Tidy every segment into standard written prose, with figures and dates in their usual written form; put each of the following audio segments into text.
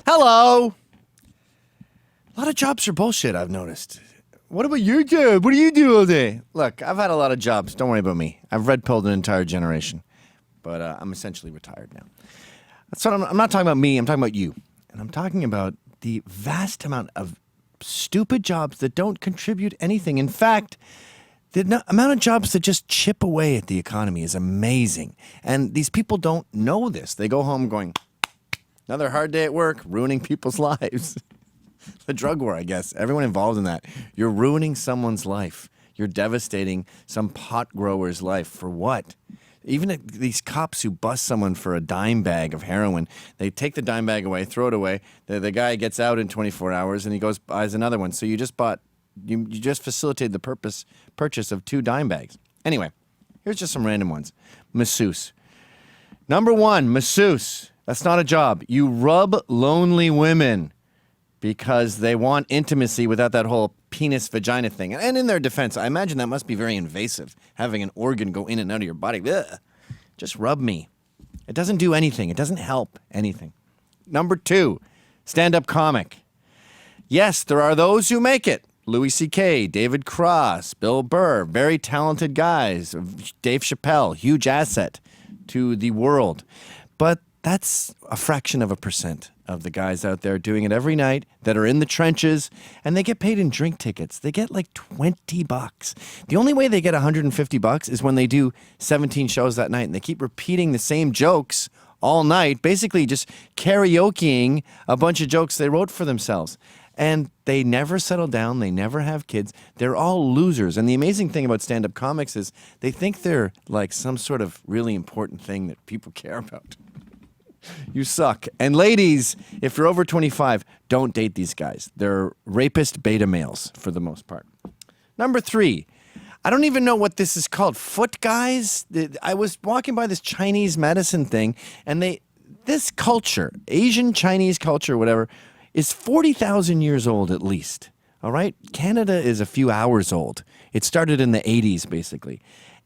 Hello. A lot of jobs are bullshit, I've noticed. What about your job? What do you do all day? Look, I've had a lot of jobs. Don't worry about me. I've red-pilled an entire generation. But I'm essentially retired now. That's what I'm not talking about me. I'm talking about you. And I'm talking about the vast amount of stupid jobs that don't contribute anything. In fact, the amount of jobs that just chip away at the economy is amazing. And these people don't know this. They go home going, another hard day at work, ruining people's lives. The drug war, I guess. Everyone involved in that. You're ruining someone's life. You're devastating some pot grower's life. For what? Even these cops who bust someone for a dime bag of heroin, they take the dime bag away, throw it away. The guy gets out in 24 hours and he goes buys another one. So you just you just facilitated the purchase of 2 dime bags. Anyway, here's just some random ones. Masseuse. Number 1, masseuse. That's not a job. You rub lonely women because they want intimacy without that whole penis-vagina thing. And in their defense, I imagine that must be very invasive, having an organ go in and out of your body. Ugh. Just rub me. It doesn't do anything. It doesn't help anything. Number 2, stand-up comic. Yes, there are those who make it. Louis C.K., David Cross, Bill Burr, very talented guys. Dave Chappelle, huge asset to the world. But that's a fraction of a percent of the guys out there doing it every night that are in the trenches, and they get paid in drink tickets. They get like $20. The only way they get $150 is when they do 17 shows that night, and they keep repeating the same jokes all night, basically just karaokeing a bunch of jokes they wrote for themselves. And they never settle down. They never have kids. They're all losers. And the amazing thing about stand-up comics is they think they're like some sort of really important thing that people care about. You suck. And ladies, if you're over 25, don't date these guys. They're rapist beta males for the most part. Number 3, I don't even know what this is called. Foot guys? I was walking by this Chinese medicine thing, and this culture, Asian Chinese culture, whatever, is 40,000 years old at least. All right? Canada is a few hours old. It started in the 80s, basically.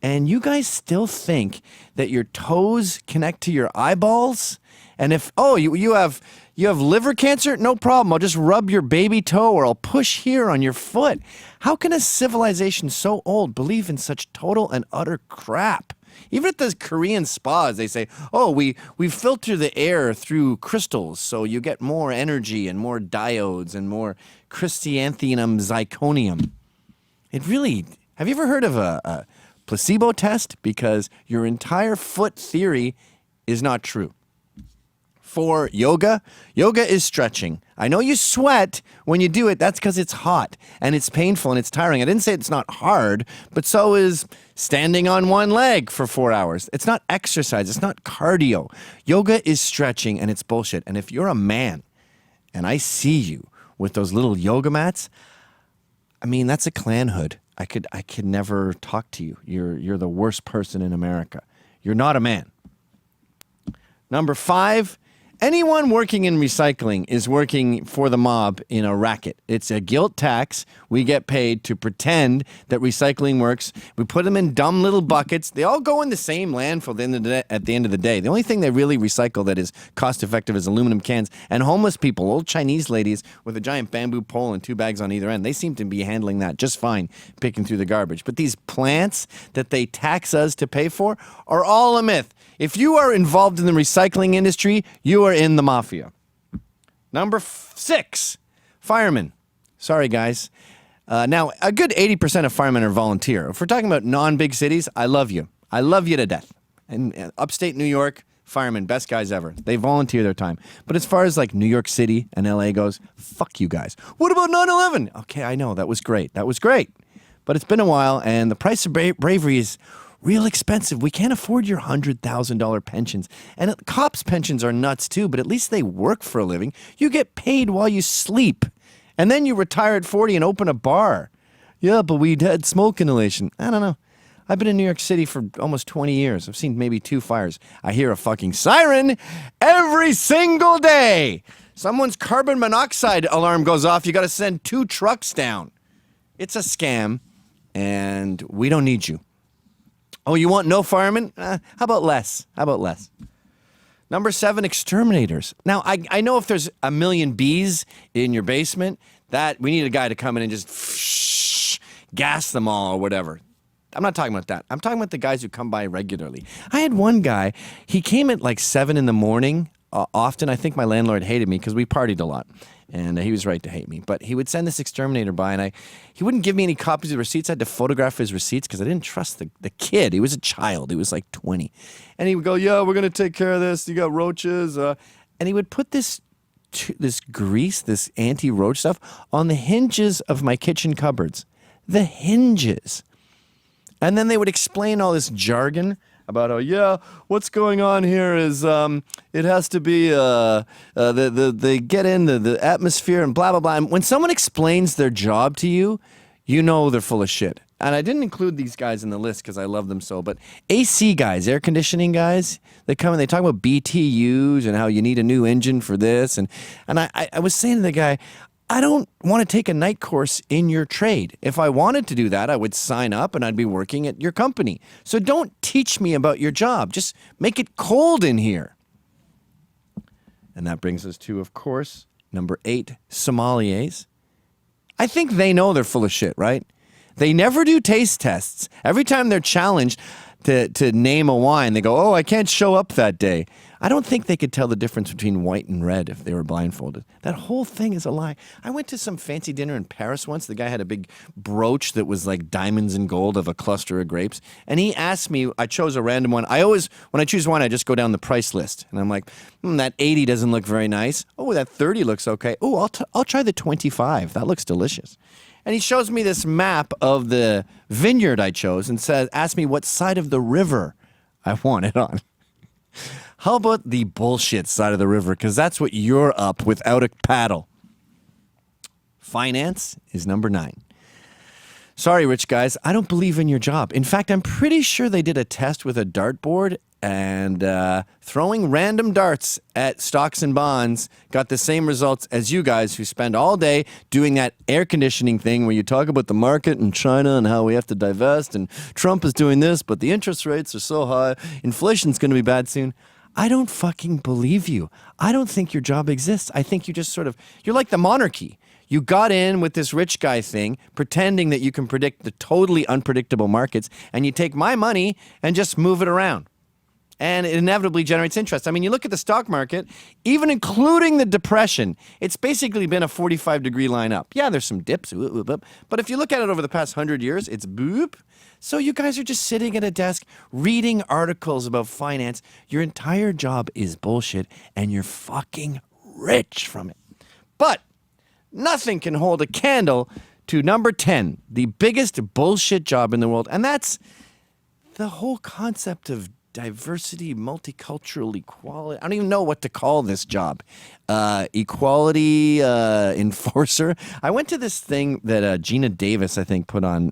And you guys still think that your toes connect to your eyeballs? And if, you have liver cancer? No problem. I'll just rub your baby toe or I'll push here on your foot. How can a civilization so old believe in such total and utter crap? Even at the Korean spas, they say, we filter the air through crystals so you get more energy and more diodes and more chrysanthemum zirconium. Have you ever heard of a placebo test? Because your entire foot theory is not true. For yoga is stretching. I know you sweat when you do it. That's because it's hot and it's painful and it's tiring. I didn't say it's not hard, but so is standing on one leg for 4 hours. It's not exercise. It's not cardio. Yoga is stretching and it's bullshit. And if you're a man and I see you with those little yoga mats, I mean, that's a clan hood. I could never talk to you. You're the worst person in America. You're not a man. Number 5, anyone working in recycling is working for the mob in a racket. It's a guilt tax. We get paid to pretend that recycling works. We put them in dumb little buckets. They all go in the same landfill at the end of the day. The only thing they really recycle that is cost-effective is aluminum cans. And homeless people, old Chinese ladies with a giant bamboo pole and 2 bags on either end, they seem to be handling that just fine, picking through the garbage. But these plants that they tax us to pay for are all a myth. If you are involved in the recycling industry, you are in the mafia. Number 6, firemen. Sorry, guys. Now, a good 80% of firemen are volunteer. If we're talking about non-big cities, I love you. I love you to death. And upstate New York, firemen, best guys ever. They volunteer their time. But as far as like New York City and LA goes, fuck you guys. What about 9/11? Okay, I know, that was great. That was great. But it's been a while, and the price of bravery is real expensive. We can't afford your $100,000 pensions. And cops' pensions are nuts too, but at least they work for a living. You get paid while you sleep. And then you retire at 40 and open a bar. Yeah, but we had smoke inhalation. I don't know. I've been in New York City for almost 20 years. I've seen maybe 2 fires. I hear a fucking siren every single day. Someone's carbon monoxide alarm goes off. You got to send 2 trucks down. It's a scam, and we don't need you. Oh, you want no firemen? How about less? Number 7, exterminators. Now, I know if there's a million bees in your basement, that we need a guy to come in and just gas them all or whatever. I'm not talking about that. I'm talking about the guys who come by regularly. I had one guy, he came at like 7 in the morning often. I think my landlord hated me because we partied a lot. And he was right to hate me. But he would send this exterminator by, and he wouldn't give me any copies of the receipts. I had to photograph his receipts because I didn't trust the kid. He was a child. He was like 20. And he would go, yeah, we're going to take care of this. You got roaches. And he would put this grease, this anti-roach stuff, on the hinges of my kitchen cupboards. The hinges. And then they would explain all this jargon about, oh, yeah, what's going on here is it has to be, they get in the atmosphere and blah, blah, blah. And when someone explains their job to you, you know they're full of shit. And I didn't include these guys in the list because I love them so, but AC guys, air conditioning guys, they come and they talk about BTUs and how you need a new engine for this. And I was saying to the guy, I don't want to take a night course in your trade. If I wanted to do that, I would sign up and I'd be working at your company. So don't teach me about your job. Just make it cold in here. And that brings us to, of course, number 8, sommeliers. I think they know they're full of shit, right? They never do taste tests. Every time they're challenged to name a wine, they go, oh, I can't show up that day. I don't think they could tell the difference between white and red if they were blindfolded. That whole thing is a lie. I went to some fancy dinner in Paris once. The guy had a big brooch that was like diamonds and gold of a cluster of grapes. And he asked me, I chose a random one. I always, when I choose wine, I just go down the price list. And I'm like, that 80 doesn't look very nice. Oh, that 30 looks okay. Oh, I'll try the 25. That looks delicious. And he shows me this map of the vineyard I chose and asked me what side of the river I want it on. How about the bullshit side of the river? Because that's what you're up without a paddle. Finance is number 9. Sorry, rich guys, I don't believe in your job. In fact, I'm pretty sure they did a test with a dartboard and throwing random darts at stocks and bonds got the same results as you guys who spend all day doing that air conditioning thing where you talk about the market and China and how we have to divest and Trump is doing this, but the interest rates are so high, inflation's going to be bad soon. I don't fucking believe you. I don't think your job exists. I think you just you're like the monarchy. You got in with this rich guy thing, pretending that you can predict the totally unpredictable markets, and you take my money and just move it around. And it inevitably generates interest. I mean, you look at the stock market, even including the depression, it's basically been a 45-degree line up. Yeah, there's some dips, but if you look at it over the past 100 years, it's boop. So you guys are just sitting at a desk reading articles about finance. Your entire job is bullshit, and you're fucking rich from it. But nothing can hold a candle to number 10, the biggest bullshit job in the world, and that's the whole concept of diversity, multicultural equality. I don't even know what to call this job. Equality enforcer. I went to this thing that Gina Davis, I think, put on,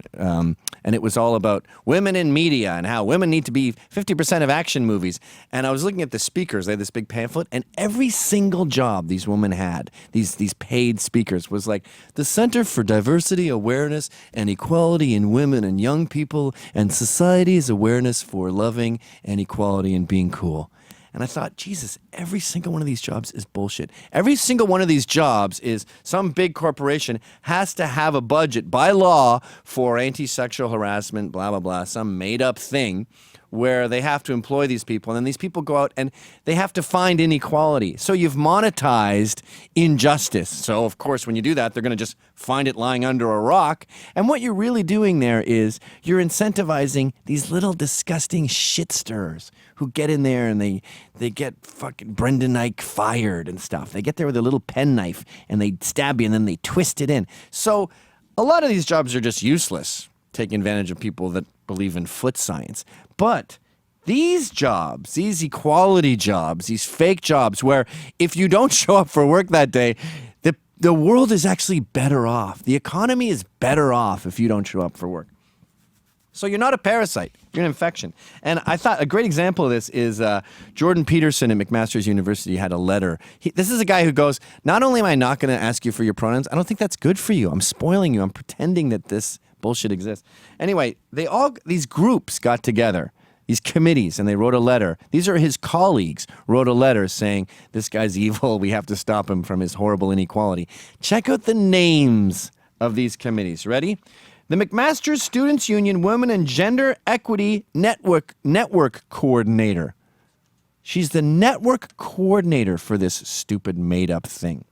and it was all about women in media and how women need to be 50% of action movies. And I was looking at the speakers. They had this big pamphlet, and every single job these women had, these paid speakers, was like the Center for Diversity, Awareness, and Equality in Women and Young People, and Society's Awareness for Loving and Equality and Being Cool. And I thought, Jesus, every single one of these jobs is bullshit. Every single one of these jobs is some big corporation has to have a budget by law for anti-sexual harassment, blah, blah, blah, some made-up thing where they have to employ these people. And then these people go out and they have to find inequality. So you've monetized injustice. So, of course, when you do that, they're going to just find it lying under a rock. And what you're really doing there is you're incentivizing these little disgusting shit stirrers who get in there and they get fucking Brendan Ike fired and stuff. They get there with a little penknife and they stab you and then they twist it in. So a lot of these jobs are just useless, taking advantage of people that believe in foot science. But these jobs, these equality jobs, these fake jobs where if you don't show up for work that day, the world is actually better off. The economy is better off if you don't show up for work. So you're not a parasite. You're an infection. And I thought a great example of this is Jordan Peterson at McMaster's University had a letter. This is a guy who goes, not only am I not going to ask you for your pronouns, I don't think that's good for you. I'm spoiling you. I'm pretending that this bullshit exists. Anyway, these groups got together. these committees, and they wrote a letter. These are his colleagues wrote a letter saying, this guy's evil, we have to stop him from his horrible inequality. Check out the names of these committees. Ready? The McMaster's Students' Union Women and Gender Equity Network Coordinator. She's the network coordinator for this stupid made-up thing.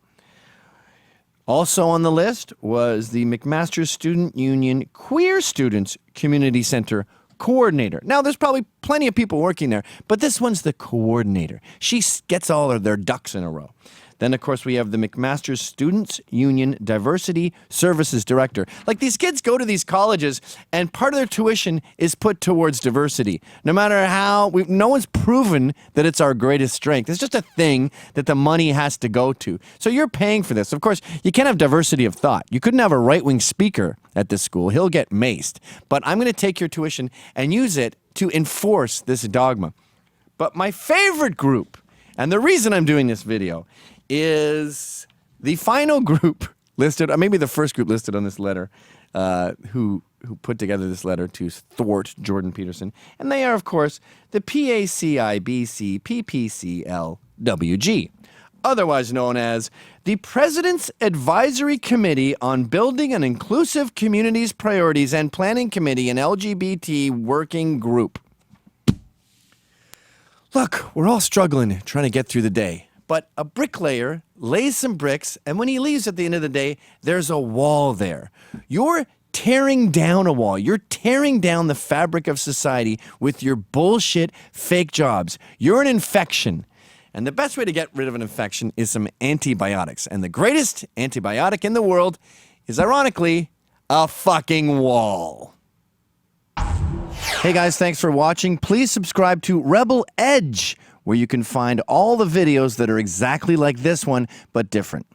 Also on the list was the McMaster's Student Union Queer Students Community Center Coordinator. Now, there's probably plenty of people working there, but this one's the coordinator. She gets all of their ducks in a row. Then, of course, we have the McMaster's Students Union Diversity Services Director. Like, these kids go to these colleges, and part of their tuition is put towards diversity. No matter how, no one's proven that it's our greatest strength. It's just a thing that the money has to go to. So you're paying for this. Of course, you can't have diversity of thought. You couldn't have a right-wing speaker at this school. He'll get maced. But I'm going to take your tuition and use it to enforce this dogma. But my favorite group, and the reason I'm doing this video, is the final group listed, or maybe the first group listed on this letter, who put together this letter to thwart Jordan Peterson. And they are, of course, the PACIBC-PPCLWG, otherwise known as the President's Advisory Committee on Building an Inclusive Communities Priorities and Planning Committee, an LGBT working group. Look, we're all struggling trying to get through the day. But a bricklayer lays some bricks, and when he leaves at the end of the day, there's a wall there. You're tearing down a wall. You're tearing down the fabric of society with your bullshit fake jobs. You're an infection. And the best way to get rid of an infection is some antibiotics. And the greatest antibiotic in the world is, ironically, a fucking wall. Hey guys, thanks for watching. Please subscribe to Rebel Edge, where you can find all the videos that are exactly like this one, but different.